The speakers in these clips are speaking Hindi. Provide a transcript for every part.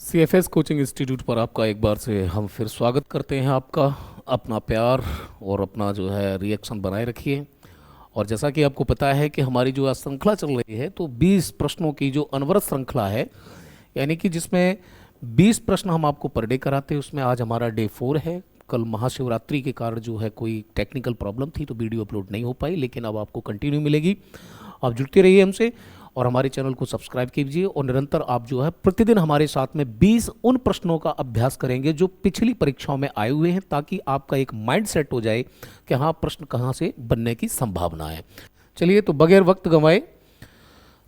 CFS कोचिंग इंस्टीट्यूट पर आपका एक बार से हम फिर स्वागत करते हैं। आपका अपना प्यार और अपना जो है रिएक्शन बनाए रखिए। और जैसा कि आपको पता है कि हमारी जो आज श्रृंखला चल रही है, तो 20 प्रश्नों की जो अनवरत श्रृंखला है, यानी कि जिसमें 20 प्रश्न हम आपको पर डे कराते हैं, उसमें आज हमारा डे 4 है। कल महाशिवरात्रि के कारण जो है कोई टेक्निकल प्रॉब्लम थी तो वीडियो अपलोड नहीं हो पाई, लेकिन अब आपको कंटिन्यू मिलेगी। आप जुड़ते रहिए हमसे और हमारे चैनल को सब्सक्राइब कीजिए और निरंतर आप जो है प्रतिदिन हमारे साथ में 20 उन प्रश्नों का अभ्यास करेंगे जो पिछली परीक्षाओं में आए हुए हैं, ताकि आपका एक माइंड सेट हो जाए कि हाँ, प्रश्न कहाँ से बनने की संभावना है। चलिए, तो बगैर वक्त गंवाए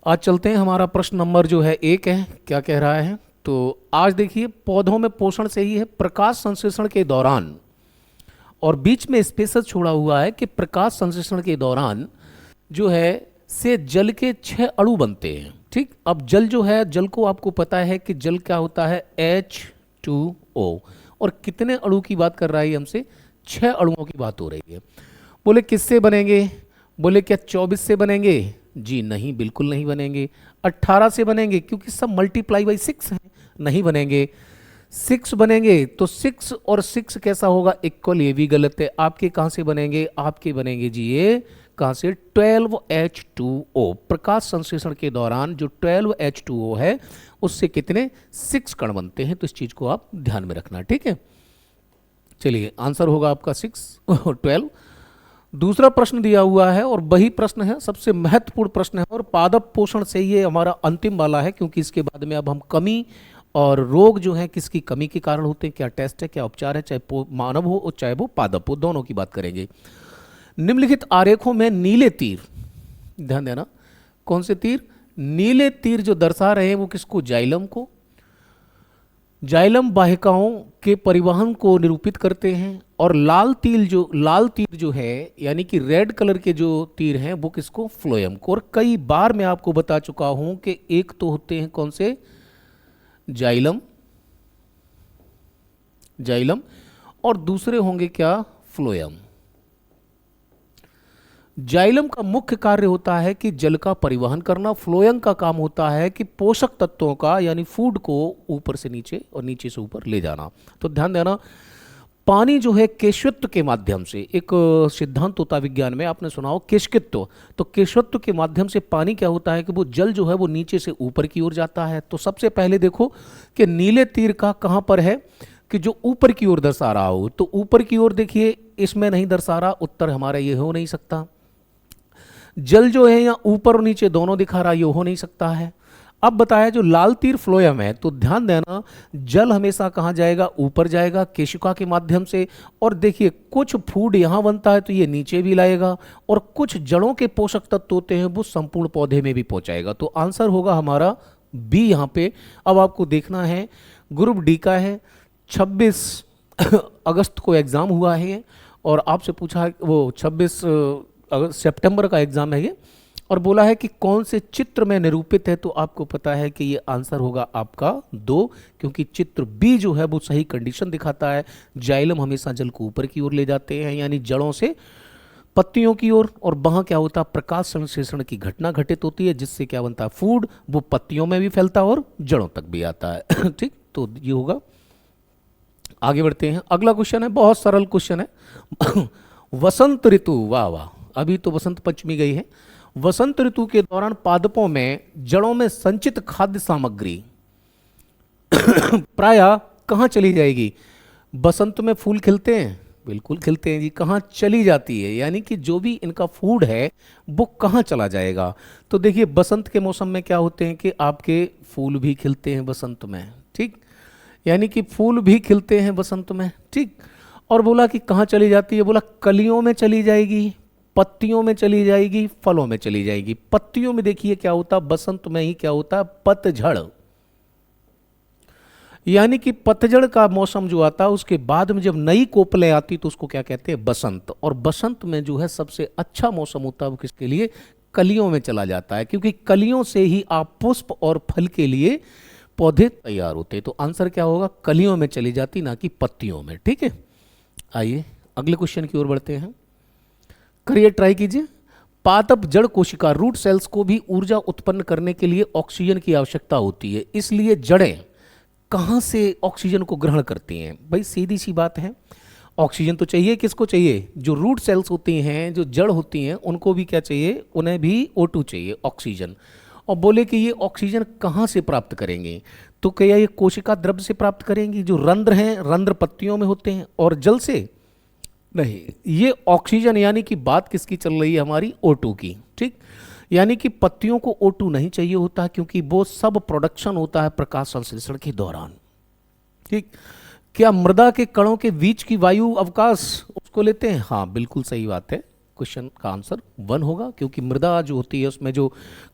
आज चलते हैं। हमारा प्रश्न नंबर जो है 1 है। क्या कह रहा है? तो आज देखिए, पौधों में पोषण सही है प्रकाश संश्लेषण के दौरान, और बीच में स्पेस छोड़ा हुआ है कि प्रकाश संश्लेषण के दौरान जो है से जल के 6 अणु बनते हैं। ठीक, अब जल जो है, जल को आपको पता है कि जल क्या होता है, H2O। और कितने अणु की बात कर रहा है हमसे? 6 अणुओं की बात हो रही है। बोले किससे बनेंगे? बोले क्या 24 से बनेंगे? जी नहीं, बिल्कुल नहीं बनेंगे। 18 से बनेंगे क्योंकि सब मल्टीप्लाई बाई 6 हैं, नहीं बनेंगे। 6 बनेंगे तो 6 और 6 कैसा होगा? इक्वल, ये भी गलत है। आपके कहाँ से बनेंगे? आपके बनेंगे जी ये कहाँ से? 12H2O। प्रकाश संश्लेषण के दौरान जो 12H2O है उससे कितने? 6 कण बनते हैं। तो इस चीज को आप ध्यान में रखना, ठीक है। चलिए, आंसर होगा आपका 6 और 12। दूसरा प्रश्न दिया हुआ है और वही प्रश्न है, सबसे महत्वपूर्ण प्रश्न है, और पादप पोषण से ये हमारा अंतिम वाला है, क्योंकि इसके बाद में अब हम कमी और रोग जो है किसकी कमी के कारण होते हैं, क्या टेस्ट है, क्या उपचार है, चाहे मानव हो और चाहे वो पादप हो, दोनों की बात करेंगे। निम्नलिखित आरेखों में नीले तीर, ध्यान देना, कौन से तीर? नीले तीर जो दर्शा रहे हैं वो किसको? जाइलम को। जाइलम वाहिकाओं के परिवहन को निरूपित करते हैं। और लाल तीर जो है, यानी कि रेड कलर के जो तीर हैं, वो किसको? फ्लोएम को। और कई बार मैं आपको बता चुका हूं कि एक तो होते हैं कौन से? जाइलम, और दूसरे होंगे क्या? फ्लोएम। जाइलम का मुख्य कार्य होता है कि जल का परिवहन करना। फ्लोएम का काम होता है कि पोषक तत्वों का, यानी फूड को ऊपर से नीचे और नीचे से ऊपर ले जाना। तो ध्यान देना, पानी जो है केशवत्व के माध्यम से, एक सिद्धांत होता विज्ञान में, आपने सुना हो केशकित्व। तो केशवत्व के माध्यम से पानी क्या होता है कि वो जल जो है वो नीचे से ऊपर की ओर जाता है। तो सबसे पहले देखो कि नीले तीर का कहां पर है कि जो ऊपर की ओर दर्शा रहा हो। तो ऊपर की ओर देखिए, इसमें नहीं दर्शा रहा, उत्तर हमारा ये हो नहीं सकता। जल जो है यहाँ ऊपर और नीचे दोनों दिखा रहा, ये हो नहीं सकता है। अब बताया जो लाल तीर फ्लोएम है, तो ध्यान देना, जल हमेशा कहाँ जाएगा? ऊपर जाएगा केशिका के माध्यम से। और देखिए, कुछ फूड यहाँ बनता है तो ये नीचे भी लाएगा, और कुछ जड़ों के पोषक तत्व होते हैं वो संपूर्ण पौधे में भी पहुंचाएगा। तो आंसर होगा हमारा बी यहाँ पे। अब आपको देखना है, ग्रुप डी का है, 26 अगस्त को एग्जाम हुआ है, और आपसे पूछा, वो 26 सितंबर का एग्जाम है ये, और बोला है कि कौन से चित्र में निरूपित है। तो आपको पता है कि ये आंसर होगा आपका 2, क्योंकि चित्र बी जो है वो सही कंडीशन दिखाता है। जाइलम हमेशा जल को ऊपर की ओर ले जाते हैं, यानी जड़ों से पत्तियों की ओर, और वहां क्या होता है? प्रकाश संश्लेषण की घटना घटित होती है, जिससे क्या बनता है? फूड, वो पत्तियों में भी फैलता है और जड़ों तक भी आता है। ठीक, तो ये होगा। आगे बढ़ते हैं, अगला क्वेश्चन है, बहुत सरल क्वेश्चन है। वसंत ऋतु, वाह वाह, अभी तो वसंत पंचमी गई है। वसंत ऋतु के दौरान पादपों में जड़ों में संचित खाद्य सामग्री प्रायः कहाँ चली जाएगी? बसंत में फूल खिलते हैं, बिल्कुल खिलते हैं जी, कहाँ चली जाती है? यानी कि जो भी इनका फूड है वो कहाँ चला जाएगा? तो देखिए, बसंत के मौसम में क्या होते हैं कि आपके फूल भी खिलते हैं बसंत में, ठीक, यानी कि फूल भी खिलते हैं बसंत में, ठीक। और बोला कि कहाँ चली जाती है? बोला कलियों में चली जाएगी, पत्तियों में चली जाएगी, फलों में चली जाएगी। पत्तियों में देखिए क्या होता, बसंत में ही क्या होता, पतझड़, यानी कि पतझड़ का मौसम जो आता है उसके बाद में जब नई कोपलें आती तो उसको क्या कहते हैं? बसंत। और बसंत में जो है सबसे अच्छा मौसम होता है वो किसके लिए? कलियों में चला जाता है, क्योंकि कलियों से ही आप पुष्प और फल के लिए पौधे तैयार होते हैं। तो आंसर क्या होगा? कलियों में चली जाती, ना कि पत्तियों में, ठीक है। आइए अगले क्वेश्चन की ओर बढ़ते हैं, करिए, ट्राई कीजिए। पादप जड़ कोशिका, रूट सेल्स को भी ऊर्जा उत्पन्न करने के लिए ऑक्सीजन की आवश्यकता होती है, इसलिए जड़ें कहाँ से ऑक्सीजन को ग्रहण करती हैं? भाई सीधी सी बात है, ऑक्सीजन तो चाहिए, किसको चाहिए? जो रूट सेल्स होती हैं, जो जड़ होती हैं, उनको भी क्या चाहिए? उन्हें भी O2 चाहिए, ऑक्सीजन। और बोले कि ये ऑक्सीजन कहाँ से प्राप्त करेंगे? तो क्या ये कोशिका द्रव्य से प्राप्त करेंगी? जो रंध्र हैं, रंध्र पत्तियों में होते हैं, और जल से नहीं। ये ऑक्सीजन यानी कि बात किसकी चल रही है? हमारी O2 की। ठीक, यानी कि पत्तियों को O2 नहीं चाहिए होता, क्योंकि वो सब प्रोडक्शन होता है प्रकाश संश्लेषण के दौरान। ठीक, क्या मृदा के कणों के बीच की वायु अवकाश उसको लेते हैं? हाँ बिल्कुल सही बात है, क्वेश्चन का आंसर 1 होगा, क्योंकि मृदा जो होती है उसमें जो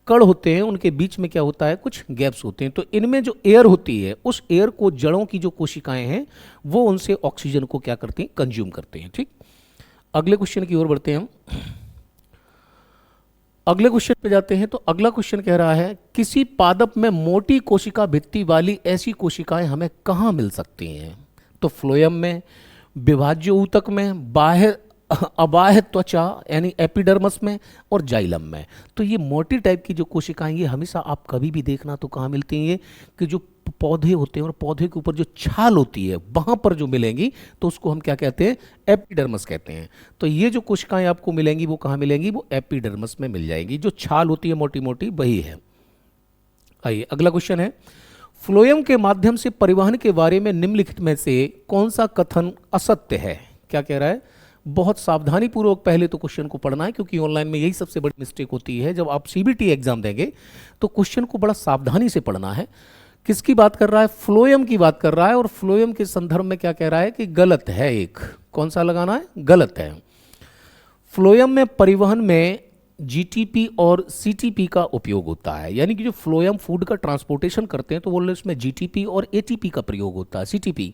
कण होते हैं उनके बीच में क्या होता है? कुछ गैप्स होते हैं। तो इनमें जो एयर होती है, उस एयर को जड़ों की जो कोशिकाएं हैं वो उनसे ऑक्सीजन को क्या करती हैं? कंज्यूम करते हैं। ठीक, अगले क्वेश्चन की ओर बढ़ते हैं हम। अगले क्वेश्चन पे जाते हैं। तो अगला क्वेश्चन कह रहा है, किसी पादप में मोटी कोशिका भित्ति वाली ऐसी कोशिकाएं हमें कहाँ मिल सकती हैं? तो फ्लोएम में, विभाज्य ऊतक में, बाह्य अबाह्य त्वचा यानी एपिडर्मस में, और जाइलम में। तो ये मोटी टाइप की जो कोशिकाएं, ये हमेशा आप कभी भी देखना तो कहाँ मिलती हैं? ये कि जो पौधे होते हैं और पौधे के ऊपर जो छाल होती है वहाँ पर जो मिलेंगी तो उसको हम क्या कहते हैं? एपिडर्मस कहते हैं। तो ये जो कोशिकाएं आपको मिलेंगी वो कहाँ मिलेंगी? वो एपिडर्मस में मिल जाएगी। जो छाल होती है मोटी मोटी वही है। आइए अगला क्वेश्चन है, फ्लोएम के माध्यम से परिवहन के बारे में निम्नलिखित में से कौन सा कथन असत्य है? क्या कह रहा है? बहुत सावधानी पूर्वक पहले तो क्वेश्चन को पढ़ना है, क्योंकि ऑनलाइन में यही सबसे बड़ी मिस्टेक होती है। जब आप सीबीटी एग्जाम देंगे तो क्वेश्चन को बड़ा सावधानी से पढ़ना है। किसकी बात कर रहा है? फ्लोएम की बात कर रहा है। और फ्लोएम के संदर्भ में क्या कह रहा है? कि गलत है। एक कौन सा लगाना है? गलत है। फ्लोएम में परिवहन में जीटीपी और सीटीपी का उपयोग होता है, यानी कि जो फ्लोएम फूड का ट्रांसपोर्टेशन करते हैं तो बोल रहे उसमें जीटीपी और एटीपी का प्रयोग होता है। सीटीपी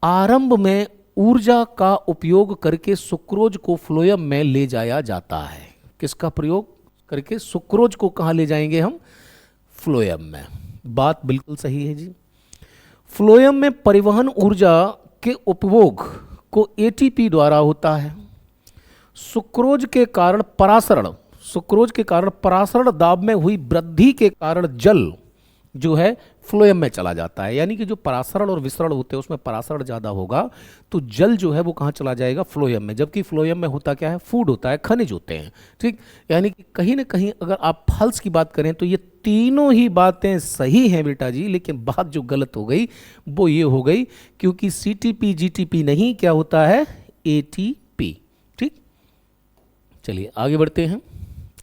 आरंभ में ऊर्जा का उपयोग करके सुक्रोज को फ्लोएम में ले जाया जाता है। किसका प्रयोग करके? सुक्रोज को कहाँ ले जाएंगे हम? फ्लोएम में। बात बिल्कुल सही है जी। फ्लोएम में परिवहन ऊर्जा के उपभोग को एटीपी द्वारा होता है। सुक्रोज के कारण परासरण दाब में हुई वृद्धि के कारण जल जो है फ्लोएम में चला जाता है। यानी कि जो परासरण और विसरण होते हैं उसमें परासरण ज़्यादा होगा तो जल जो है वो कहाँ चला जाएगा? फ्लोएम में। जबकि फ्लोएम में होता क्या है? फूड होता है, खनिज होते हैं। ठीक, यानी कि कहीं ना कहीं अगर आप फल्स की बात करें तो ये तीनों ही बातें सही हैं बेटा जी, लेकिन बात जो गलत हो गई वो ये हो गई क्योंकि सीटीपी जीटीपी नहीं, क्या होता है? एटीपी। ठीक, चलिए आगे बढ़ते हैं।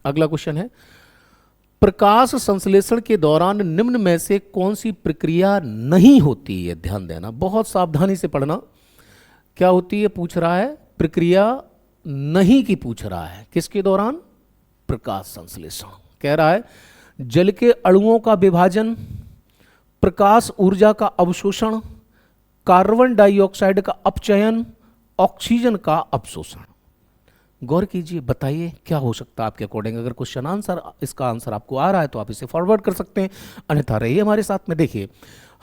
अगला क्वेश्चन है, प्रकाश संश्लेषण के दौरान निम्न में से कौन सी प्रक्रिया नहीं होती है? ध्यान देना, बहुत सावधानी से पढ़ना। क्या होती है पूछ रहा है? प्रक्रिया नहीं की पूछ रहा है। किसके दौरान? प्रकाश संश्लेषण। कह रहा है जल के अणुओं का विभाजन, प्रकाश ऊर्जा का अवशोषण, कार्बन डाइऑक्साइड का अपचयन, ऑक्सीजन का अवशोषण। गौर कीजिए, बताइए क्या हो सकता है आपके अकॉर्डिंग। अगर क्वेश्चन आंसर इसका आंसर आपको आ रहा है तो आप इसे फॉरवर्ड कर सकते हैं, अन्यथा रहिए हमारे साथ में। देखिए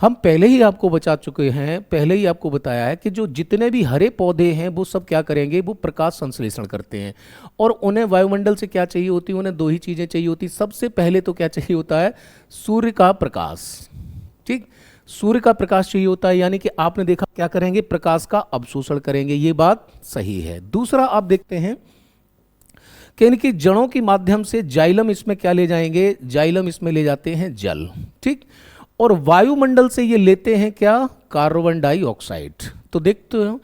हम पहले ही आपको बता चुके हैं, पहले ही आपको बताया है कि जो जितने भी हरे पौधे हैं वो सब क्या करेंगे? वो प्रकाश संश्लेषण करते हैं। और उन्हें वायुमंडल से क्या चाहिए होती है? उन्हें दो ही चीज़ें चाहिए होती। सबसे पहले तो क्या चाहिए होता है? सूर्य का प्रकाश। ठीक, सूर्य का प्रकाश चाहिए होता है, यानी कि आपने देखा क्या करेंगे? प्रकाश का अवशोषण करेंगे। ये बात सही है। दूसरा आप देखते हैं कि इनकी जड़ों के माध्यम से जाइलम इसमें क्या ले जाएंगे? जाइलम इसमें ले जाते हैं जल। ठीक, और वायुमंडल से ये लेते हैं क्या? Carbon dioxide. तो देखते हो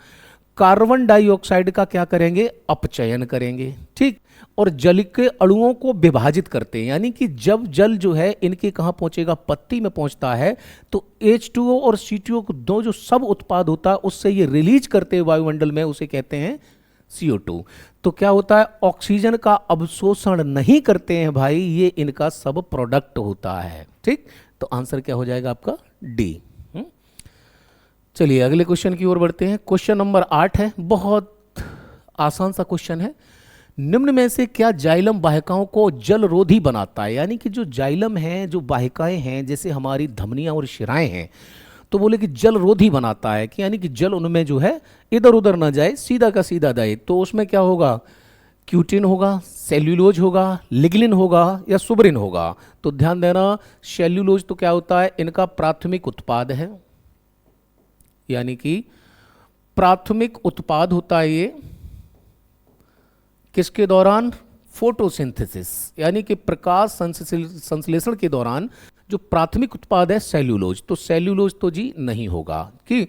कार्बन डाइऑक्साइड का क्या करेंगे? अपचयन करेंगे। ठीक, और जल के अणुओं को विभाजित करते हैं, यानी कि जब जल जो है इनके कहाँ पहुंचेगा? पत्ती में पहुंचता है तो H2O और C2O को दो जो सब उत्पाद होता है उससे ये रिलीज करते हैं वायुमंडल में, उसे कहते हैं CO2। तो क्या होता है? ऑक्सीजन का अवशोषण नहीं करते हैं भाई, ये इनका सब प्रोडक्ट होता है। ठीक, तो आंसर क्या हो जाएगा आपका? डी। चलिए अगले क्वेश्चन की ओर बढ़ते हैं। क्वेश्चन नंबर 8 है, बहुत आसान सा क्वेश्चन है। निम्न में से क्या जाइलम वाहिकाओं को जलरोधी बनाता है? यानी कि जो जाइलम है, जो वाहिकाएं हैं, जैसे हमारी धमनियां और शिराएं हैं, तो बोले कि जलरोधी बनाता है, कि यानी कि जल उनमें जो है इधर उधर ना जाए, सीधा का सीधा जाए। तो उसमें क्या होगा क्यूटिन होगा, सेल्यूलोज होगा, लिग्निन होगा या सुबरिन होगा? तो ध्यान देना, सेल्यूलोज तो क्या होता है, इनका प्राथमिक उत्पाद है, यानी कि प्राथमिक उत्पाद होता है ये किसके दौरान? फोटोसिंथेसिस, यानी कि प्रकाश संश्लेषण के दौरान जो प्राथमिक उत्पाद है सेल्यूलोज, तो सेल्यूलोज तो जी नहीं होगा। कि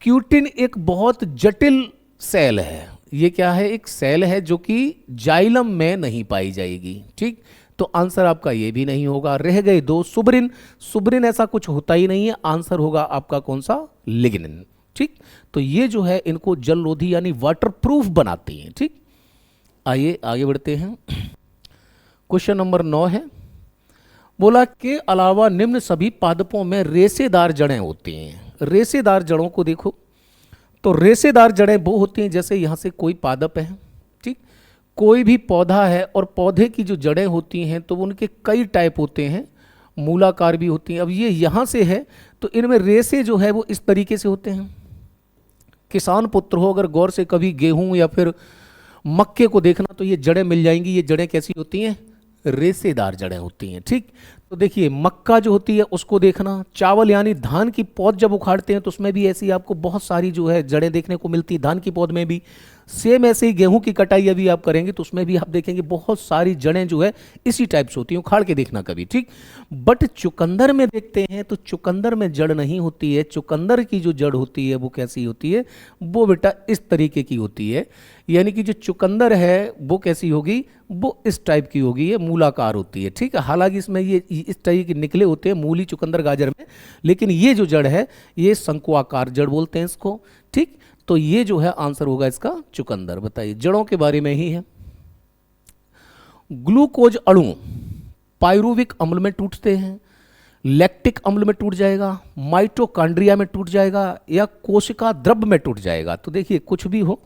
क्यूटिन एक बहुत जटिल सेल है, ये क्या है, एक सेल है जो कि जाइलम में नहीं पाई जाएगी, ठीक। तो आंसर आपका ये भी नहीं होगा। रह गए दो, सुबरिन, सुबरिन ऐसा कुछ होता ही नहीं है, आंसर होगा आपका कौन सा? लिग्निन, ठीक। तो ये जो है इनको जलरोधी यानी वाटरप्रूफ बनाती हैं, ठीक। आइए आगे बढ़ते हैं। क्वेश्चन नंबर 9 है, बोला के अलावा निम्न सभी पादपों में रेशेदार जड़ें होती हैं। रेशेदार जड़ों को देखो, तो रेशेदार जड़ें वो होती हैं जैसे यहाँ से कोई पादप है, ठीक, कोई भी पौधा है और पौधे की जो जड़ें होती हैं तो उनके कई टाइप होते हैं, मूलाकार भी होती हैं। अब ये यहाँ से है तो इनमें रेशे जो है वो इस तरीके से होते हैं। किसान पुत्र हो, अगर गौर से कभी गेहूं या फिर मक्के को देखना तो ये जड़ें मिल जाएंगी। ये जड़ें कैसी होती हैं? रेशेदार जड़ें होती हैं, ठीक। तो देखिए मक्का जो होती है उसको देखना, चावल यानी धान की पौध जब उखाड़ते हैं तो उसमें भी ऐसी आपको बहुत सारी जो है जड़ें देखने को मिलती है, धान की पौध में भी। सेम ऐसे ही गेहूं की कटाई अभी आप करेंगे तो उसमें भी आप देखेंगे बहुत सारी जड़ें जो है इसी टाइप से होती हैं, उखाड़ के देखना कभी, ठीक। बट चुकंदर में देखते हैं तो चुकंदर में जड़ नहीं होती है। चुकंदर की जो जड़ होती है वो कैसी होती है? वो बेटा इस तरीके की होती है, यानी कि जो चुकंदर है वो कैसी होगी? वो इस टाइप की होगी, ये मूलाकार होती है, ठीक है। हालांकि इसमें ये इस टाइप के निकले होते हैं मूली, चुकंदर, गाजर में, लेकिन ये जो जड़ है ये शंकुआकार जड़ बोलते हैं इसको, ठीक। तो ये जो है आंसर होगा इसका चुकंदर। बताइए, जड़ों के बारे में ही है। ग्लूकोज अणु पायरुविक अम्ल में टूटते हैं, लैक्टिक अम्ल में टूट जाएगा, माइटोकॉन्ड्रिया में टूट जाएगा या कोशिका द्रव्य में टूट जाएगा। तो देखिए कुछ भी हो,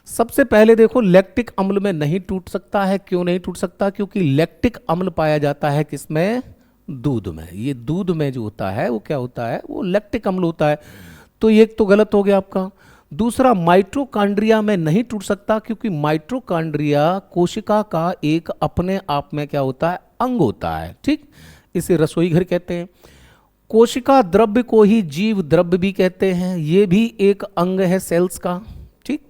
सबसे पहले देखो लैक्टिक अम्ल में नहीं टूट सकता है। क्यों नहीं टूट सकता? क्योंकि लैक्टिक अम्ल पाया जाता है किसमें? दूध में। ये दूध में जो होता है वो क्या होता है? वो लैक्टिक अम्ल होता है। तो ये तो गलत हो गया आपका। दूसरा, माइटोकॉन्ड्रिया में नहीं टूट सकता क्योंकि माइटोकॉन्ड्रिया कोशिका का एक अपने आप में क्या होता है? अंग होता है, ठीक। इसे रसोई घर कहते हैं। कोशिका द्रव्य को ही जीव द्रव्य भी कहते हैं, ये भी एक अंग है सेल्स का, ठीक।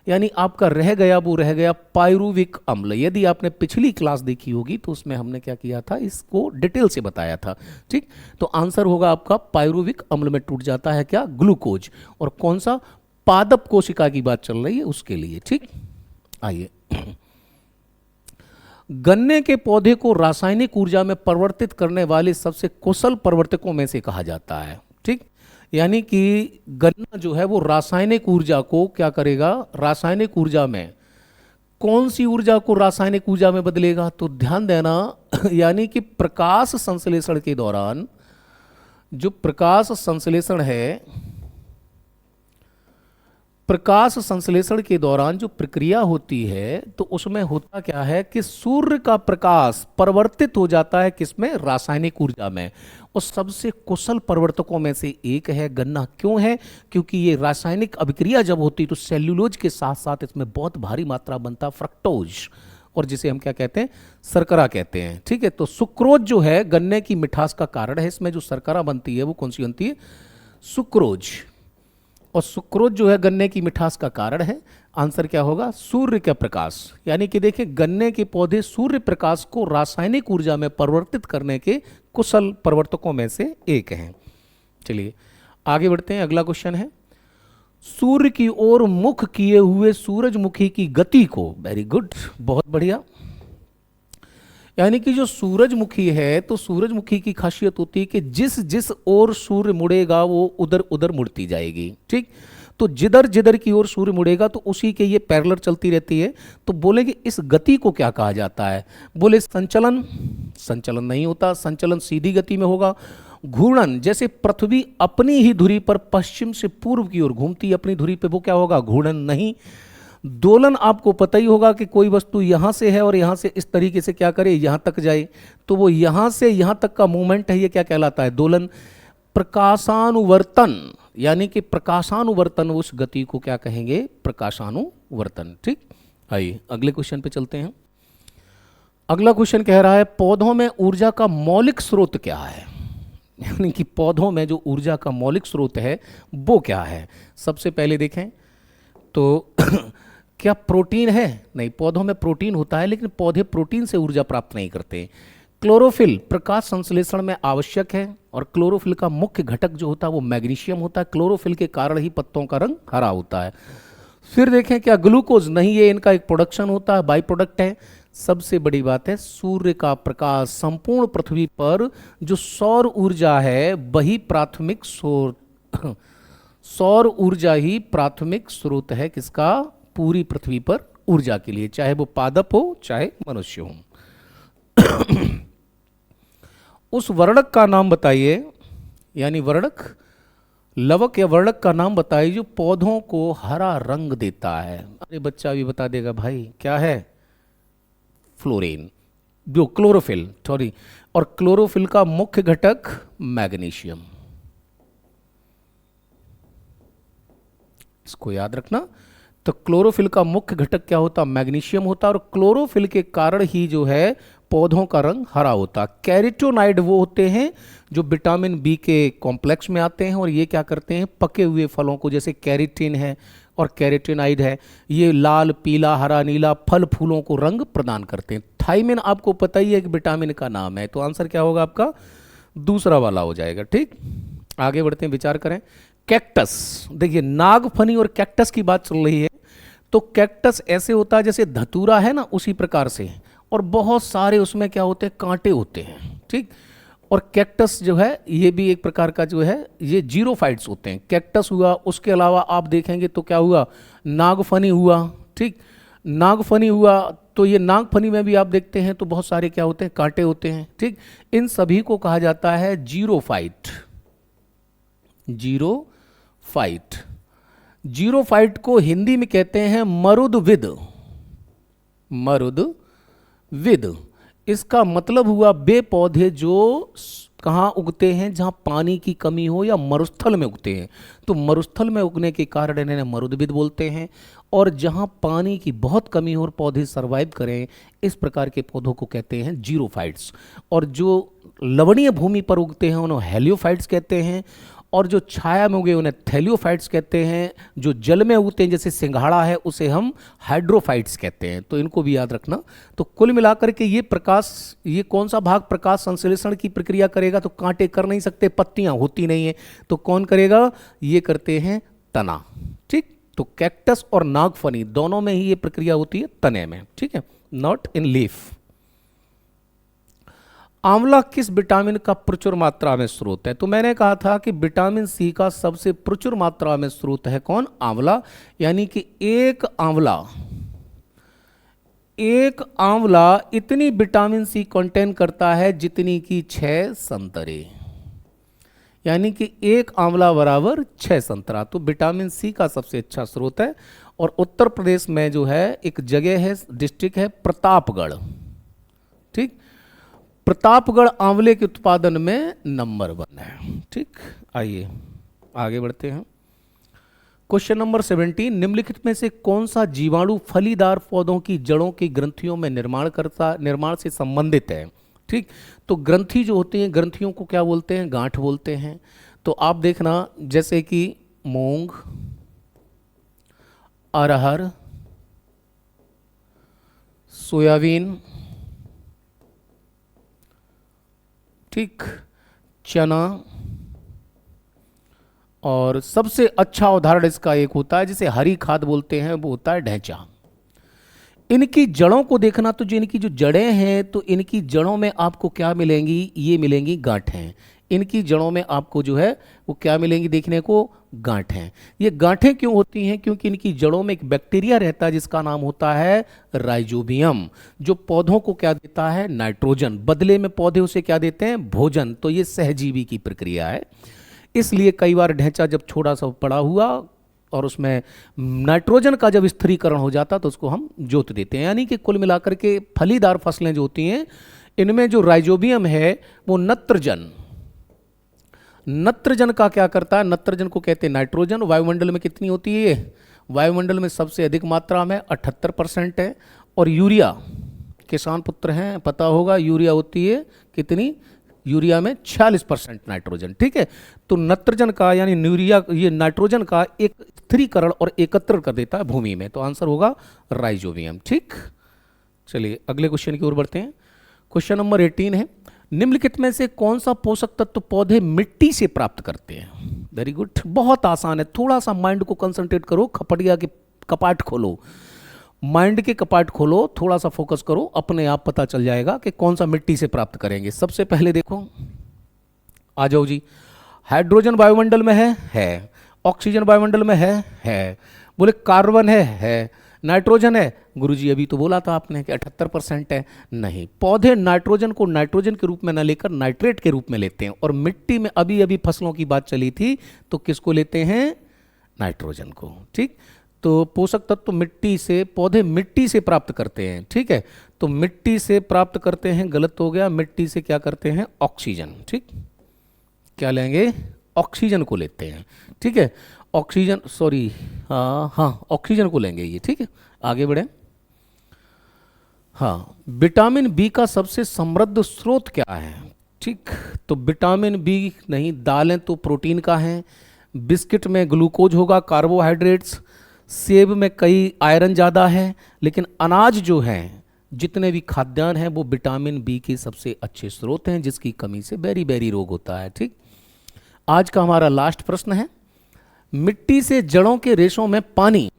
यानी आपका रह गया वो रह गया पायरुविक अम्ल। यदि आपने पिछली क्लास देखी होगी तो उसमें हमने क्या किया था, इसको डिटेल से बताया था, ठीक। तो आंसर होगा आपका पायरुविक अम्ल में टूट जाता है क्या? ग्लूकोज। और कौन सा? पादप कोशिका की बात चल रही है उसके लिए, ठीक। आइए, गन्ने के पौधे को रासायनिक ऊर्जा में परिवर्तित करने वाले सबसे कुशल प्रवर्तकों में से कहा जाता है, ठीक। यानी कि गन्ना जो है वो रासायनिक ऊर्जा को क्या करेगा? रासायनिक ऊर्जा में कौन सी ऊर्जा को रासायनिक ऊर्जा में बदलेगा? तो ध्यान देना यानी कि प्रकाश संश्लेषण के दौरान जो प्रकाश संश्लेषण है, प्रकाश संश्लेषण के दौरान जो प्रक्रिया होती है तो उसमें होता क्या है कि सूर्य का प्रकाश परिवर्तित हो जाता है किसमें? रासायनिक ऊर्जा में। और सबसे कुशल परिवर्तकों में से एक है गन्ना। क्यों है? क्योंकि ये रासायनिक अभिक्रिया जब होती तो सेल्यूलोज के साथ साथ इसमें बहुत भारी मात्रा बनता फ्रक्टोज, और जिसे हम क्या कहते हैं? शर्करा कहते हैं, ठीक है। तो सुक्रोज जो है गन्ने की मिठास का कारण है। इसमें जो शर्करा बनती है वो कौन सी बनती है? सुक्रोज। और सुक्रोज जो है गन्ने की मिठास का कारण है। आंसर क्या होगा? सूर्य का प्रकाश। यानी कि देखिए गन्ने के पौधे सूर्य प्रकाश को रासायनिक ऊर्जा में परिवर्तित करने के कुशल प्रवर्तकों में से एक हैं। चलिए आगे बढ़ते हैं। अगला क्वेश्चन है, सूर्य की ओर मुख किए हुए सूरजमुखी की गति को, वेरी गुड, बहुत बढ़िया। यानी कि जो सूरजमुखी है तो सूरजमुखी की खासियत होती है कि जिस जिस ओर सूर्य मुड़ेगा वो उधर उधर मुड़ती जाएगी, ठीक। तो जिधर जिधर की ओर सूर्य मुड़ेगा तो उसी के ये पैरेलल चलती रहती है। तो बोले कि इस गति को क्या कहा जाता है? बोले संचलन। संचलन नहीं होता, संचलन सीधी गति में होगा। घूर्णन, जैसे पृथ्वी अपनी ही धुरी पर पश्चिम से पूर्व की ओर घूमती है अपनी धुरी पे, वो क्या होगा? घूर्णन नहीं। दोलन, आपको पता ही होगा कि कोई वस्तु यहां से है और यहां से इस तरीके से क्या करे? यहां तक जाए, तो वो यहां से यहां तक का मूवमेंट है, ये क्या कहलाता है? दोलन। प्रकाशानुवर्तन, यानी कि प्रकाशानुवर्तन, उस गति को क्या कहेंगे? प्रकाशानुवर्तन, ठीक। आइए अगले क्वेश्चन पे चलते हैं। अगला क्वेश्चन कह रहा है पौधों में ऊर्जा का मौलिक स्रोत क्या है। यानी कि पौधों में जो ऊर्जा का मौलिक स्रोत है वो क्या है। सबसे पहले देखें तो क्या प्रोटीन है? नहीं, पौधों में प्रोटीन होता है लेकिन पौधे प्रोटीन से ऊर्जा प्राप्त नहीं करते। क्लोरोफिल प्रकाश संश्लेषण में आवश्यक है और क्लोरोफिल का मुख्य घटक जो होता है वो मैग्नीशियम होता है। क्लोरोफिल के कारण ही पत्तों का रंग हरा होता है। फिर देखें क्या ग्लूकोज? नहीं, ये इनका एक प्रोडक्शन होता है, बाई प्रोडक्ट है। सबसे बड़ी बात है सूर्य का प्रकाश संपूर्ण पृथ्वी पर जो सौर ऊर्जा है वही प्राथमिक सौर ऊर्जा ही प्राथमिक स्रोत है किसका? पूरी पृथ्वी पर ऊर्जा के लिए, चाहे वो पादप हो चाहे मनुष्य हो। उस वर्णक का नाम बताइए, यानी वर्णक, लवक या वर्णक का नाम बताइए जो पौधों को हरा रंग देता है। अरे बच्चा भी बता देगा भाई, क्या है? फ्लोरीन, जो क्लोरोफिल, सॉरी। और क्लोरोफिल का मुख्य घटक मैग्नीशियम, इसको याद रखना। तो क्लोरोफिल का मुख्य घटक क्या होता? मैग्नीशियम होता है। और क्लोरोफिल के कारण ही जो है पौधों का रंग हरा होता। कैरोटीनॉइड वो होते हैं जो विटामिन बी के कॉम्प्लेक्स में आते हैं और ये क्या करते हैं? पके हुए फलों को, जैसे कैरेटिन है और कैरोटीनॉइड है, ये लाल, पीला, हरा, नीला फल फूलों को रंग प्रदान करते हैं। थाइमिन आपको पता ही है कि विटामिन का नाम है, तो आंसर क्या होगा आपका? दूसरा वाला हो जाएगा। ठीक, आगे बढ़ते हैं, विचार करें। कैक्टस, देखिए नागफनी और कैक्टस की बात चल रही है। तो कैक्टस ऐसे होता है जैसे धतूरा है ना, उसी प्रकार से, और बहुत सारे उसमें क्या होते हैं? कांटे होते हैं। ठीक, और कैक्टस जो है ये भी एक प्रकार का जो है ये जीरोफाइट्स होते हैं। कैक्टस हुआ, उसके अलावा आप देखेंगे तो क्या हुआ? नागफनी हुआ। ठीक, नागफनी हुआ तो ये नागफनी में भी आप देखते हैं तो बहुत सारे क्या होते हैं? कांटे होते हैं। ठीक, इन सभी को कहा जाता है जीरोफाइट। जीरोफाइट, जीरोफाइट को हिंदी में कहते हैं मरुदविद। मरुदविद, इसका मतलब हुआ वे पौधे जो कहाँ उगते हैं? जहाँ पानी की कमी हो या मरुस्थल में उगते हैं। तो मरुस्थल में उगने के कारण इन्हें मरुदविद बोलते हैं। और जहाँ पानी की बहुत कमी हो और पौधे सरवाइव करें, इस प्रकार के पौधों को कहते हैं जीरोफाइट्स। और जो लवणीय भूमि पर उगते हैं उन्हें हेलियोफाइट्स कहते हैं। और जो छाया में उगे उन्हें थैलियोफाइट्स कहते हैं। जो जल में उगते हैं जैसे सिंघाड़ा है उसे हम हाइड्रोफाइट्स कहते हैं। तो इनको भी याद रखना। तो कुल मिलाकर के ये प्रकाश, ये कौन सा भाग प्रकाश संश्लेषण की प्रक्रिया करेगा? तो कांटे कर नहीं सकते, पत्तियां होती नहीं है, तो कौन करेगा? ये करते हैं तना। ठीक, तो कैक्टस और नागफनी दोनों में ही ये प्रक्रिया होती है, तने में। ठीक है, नॉट इन लीफ। आंवला किस विटामिन का प्रचुर मात्रा में स्रोत है? तो मैंने कहा था कि विटामिन सी का सबसे प्रचुर मात्रा में स्रोत है कौन? आंवला। यानी कि एक आंवला इतनी विटामिन सी कंटेन करता है जितनी कि 6 संतरे। यानी कि एक आंवला बराबर 6 संतरा। तो विटामिन सी का सबसे अच्छा स्रोत है। और उत्तर प्रदेश में जो है एक जगह है, डिस्ट्रिक्ट है प्रतापगढ़। ठीक, प्रतापगढ़ आंवले के उत्पादन में नंबर 1 है। ठीक, आइए आगे बढ़ते हैं। क्वेश्चन नंबर 17, निम्नलिखित में से कौन सा जीवाणु फलीदार पौधों की जड़ों की ग्रंथियों में निर्माण से संबंधित है? ठीक, तो ग्रंथि जो होती हैं, ग्रंथियों को क्या बोलते हैं? गांठ बोलते हैं। तो आप देखना जैसे कि मूंग, अरहर, सोयाबीन, ठीक, चना, और सबसे अच्छा उदाहरण इसका एक होता है जिसे हरी खाद बोलते हैं, वो होता है ढैंचा। इनकी जड़ों को देखना, तो जो इनकी जो जड़ें हैं तो इनकी जड़ों में आपको क्या मिलेंगी? ये मिलेंगी गांठें। इनकी जड़ों में आपको जो है वो क्या मिलेंगी देखने को? गांठें। ये गांठें क्यों होती हैं? क्योंकि इनकी जड़ों में एक बैक्टीरिया रहता है जिसका नाम होता है राइजोबियम, जो पौधों को क्या देता है? नाइट्रोजन। बदले में पौधे उसे क्या देते हैं? भोजन। तो ये सहजीवी की प्रक्रिया है। इसलिए कई बार ढैंचा जब छोटा सा पड़ा हुआ और उसमें नाइट्रोजन का जब स्थिरीकरण हो जाता तो उसको हम जोत देते हैं। यानी कि कुल मिलाकर के फलीदार फसलें जो होती हैं इनमें जो राइजोबियम है वो नत्रजन का क्या करता है? नत्रजन को कहते हैं नाइट्रोजन। वायुमंडल में कितनी होती है? वायुमंडल में सबसे अधिक मात्रा में 78% है। और यूरिया, किसान पुत्र हैं पता होगा, यूरिया होती है कितनी, यूरिया में 46% नाइट्रोजन। ठीक है, तो नत्रजन का यानी यूरिया, ये नाइट्रोजन का एक स्थिरीकरण और एकत्रण कर देता है भूमि में, तो आंसर होगा राइजोबियम। ठीक, चलिए अगले क्वेश्चन की ओर बढ़ते हैं। क्वेश्चन नंबर 18 है, निम्नलिखित में से कौन सा पोषक तत्व पौधे मिट्टी से प्राप्त करते हैं? वेरी गुड, बहुत आसान है, थोड़ा सा माइंड को कंसंट्रेट करो, खपड़िया के कपाट खोलो, माइंड के कपाट खोलो, थोड़ा सा फोकस करो, अपने आप पता चल जाएगा कि कौन सा मिट्टी से प्राप्त करेंगे। सबसे पहले देखो, आ जाओ जी, हाइड्रोजन वायुमंडल में है, ऑक्सीजन वायुमंडल में है, बोले कार्बन है, नाइट्रोजन है, गुरुजी अभी तो बोला था आपने कि 78% है। नहीं, पौधे नाइट्रोजन को नाइट्रोजन के रूप में ना लेकर नाइट्रेट के रूप में लेते हैं, और मिट्टी में अभी अभी फसलों की बात चली थी तो किसको लेते हैं? नाइट्रोजन को। ठीक, तो पोषक तत्व मिट्टी से, पौधे मिट्टी से प्राप्त करते हैं। ठीक है, तो मिट्टी से प्राप्त करते हैं, गलत हो गया, मिट्टी से क्या करते हैं? ऑक्सीजन। ठीक, क्या लेंगे? ऑक्सीजन को लेते हैं। ठीक है, ऑक्सीजन, सॉरी, हाँ ऑक्सीजन को लेंगे ये। ठीक है, आगे बढ़े। हाँ, विटामिन बी का सबसे समृद्ध स्रोत क्या है? ठीक, तो विटामिन बी नहीं, दालें तो प्रोटीन का है, बिस्किट में ग्लूकोज होगा, कार्बोहाइड्रेट्स, सेब में कई आयरन ज़्यादा है, लेकिन अनाज जो है, जितने भी खाद्यान्न हैं वो विटामिन बी के सबसे अच्छे स्रोत हैं, जिसकी कमी से बेरी बेरी रोग होता है। ठीक, आज का हमारा लास्ट प्रश्न है, मिट्टी से जड़ों के रेशों में पानी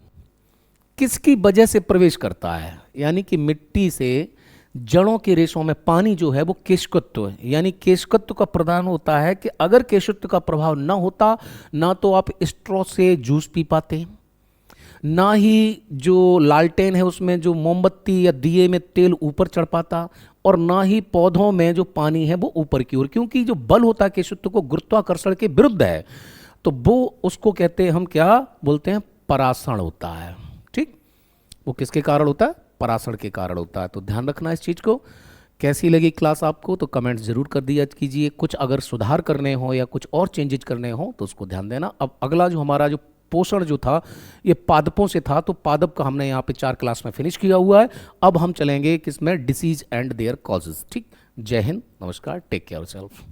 किसकी वजह से प्रवेश करता है? यानी कि मिट्टी से जड़ों के रेशों में पानी जो है वो केशकत्व है, यानी केशकत्व का प्रदान होता है कि अगर केशकत्व का प्रभाव ना होता, ना तो आप स्ट्रॉ से जूस पी पाते, ना ही जो लालटेन है उसमें जो मोमबत्ती या दिए में तेल ऊपर चढ़ पाता, और ना ही पौधों में जो पानी है वो ऊपर की ओर, क्योंकि जो बल होता है केशकत्व को गुरुत्वाकर्षण के विरुद्ध है, तो वो उसको कहते हैं, हम क्या बोलते हैं? परासरण होता है। ठीक, वो किसके कारण होता है? परासरण के कारण होता है। तो ध्यान रखना इस चीज़ को। कैसी लगी क्लास आपको तो कमेंट जरूर कर दिया कीजिए, कुछ अगर सुधार करने हो या कुछ और चेंजेज करने हो तो उसको ध्यान देना। अब अगला जो हमारा जो पोषण जो था ये पादपों से था, तो पादप का हमने यहाँ पे 4 क्लास में फिनिश किया हुआ है। अब हम चलेंगे किसमें? Disease and their causes. ठीक, जय हिंद, नमस्कार, टेक केयर योरसेल्फ।